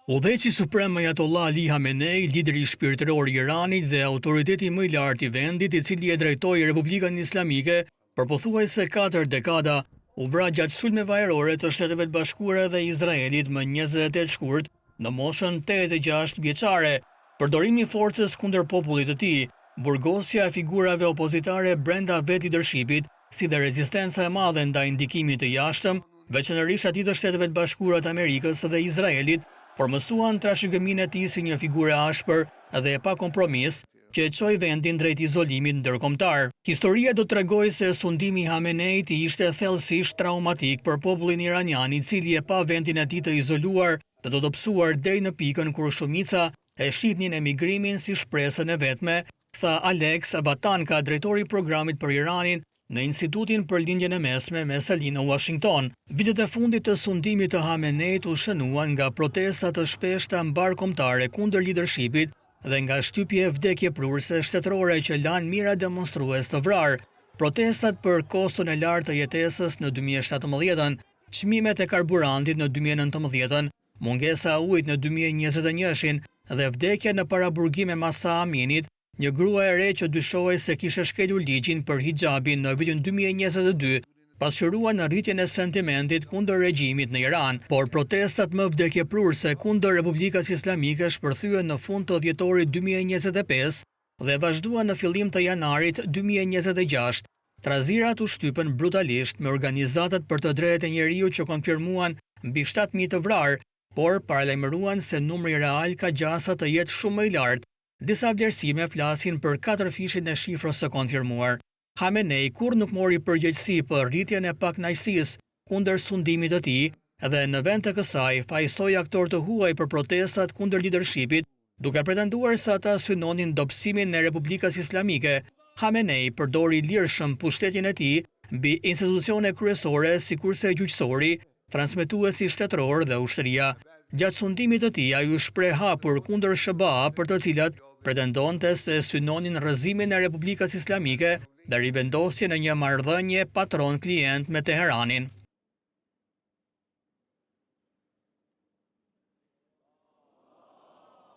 Udhëheqësi suprem Ajatollah Ali Khamenei, lideri shpirtëror i Iranit dhe autoriteti më i lartë i vendit, i cili e drejtoi Republikën Islamike për pothuajse 4 dekada, u vra gjatë sulmeve ajrore të Shteteve të Bashkuara dhe Izraelit më 28 shkurt në moshën 86 vjeçare. Përdorimi i forcës kundër popullit të tij, burgosja e figurave opozitare brenda leadershipit, si dhe rezistenca e madhe ndaj ndikimit të jashtëm, veçanërisht atij të Shteteve të Bashkuara të Amerikës dhe Izraelit, formësuan trashëgiminë e tij si një figurë ashpër dhe e pa kompromis, që e çoi vendin drejt izolimit ndërkombëtar. Historia do t'tregojë se sundimi i Khameneit ishte thellësisht traumatik për popullin iranian, i cili e pa vendin e tij të izoluar dhe të dobësuar deri në pikën kur shumica e shihnin emigrimin si shpresën e vetme, tha Alex Batanka, drejtori i programit për Iranin në Institutin për Lindjen e Mesme Mesalin në Washington. Vitet e fundit të sundimit të Khameneit u shënuan nga protesta të shpeshta mbarkombëtare kundër leadershipit dhe nga shtypje vdekjeprurëse shtetërore që lanë mijëra demonstrues të vrarë. Protestat për koston e lartë të jetesës në 2017, çmimet e karburantit në 2019, mungesa e ujit në 2021 dhe vdekja në paraburgim me Mahsa Aminit, një grua e re që dyshohej se kishte shkelur ligjin për hijabin në vitin 2022, pasqyruan në rritjen e sentimentit kundër regjimit në Iran, por protestat më vdekjeprurëse kundër Republikës Islamike shpërthyen në fund të dhjetorit 2025 dhe vazhduan në fillim të janarit 2026. Trazirat u shtypën brutalisht me organizatat për të drejtat e njeriut që konfirmuan mbi 7.000 të vrarë, por paralajmëruan se numri real ka gjasa të jetë shumë më i lartë. Disa vlerësime flasin për 4 fishin e shifrës së konfirmuar. Khamenei kur nuk mori përgjegjësi për rritjen e pakënaqësisë kundër sundimit të tij dhe në vend të kësaj fajsoi aktor të huaj për protestat kundër leadershipit, duke pretenduar se ata synonin dobësimin e Republikës Islamike. Khamenei përdori lirshëm pushtetin e tij mbi institucione kryesore sikurse gjyqësori, transmetuesi shtetëror dhe ushtria. Gjatë sundimit të tij ai u shpreh hapur kundër SBA, për të cilat pretendonte se synonin rrëzimin e Republikës Islamike dhe rivendosjen e një marrëdhënie patron-klient me Teheranin.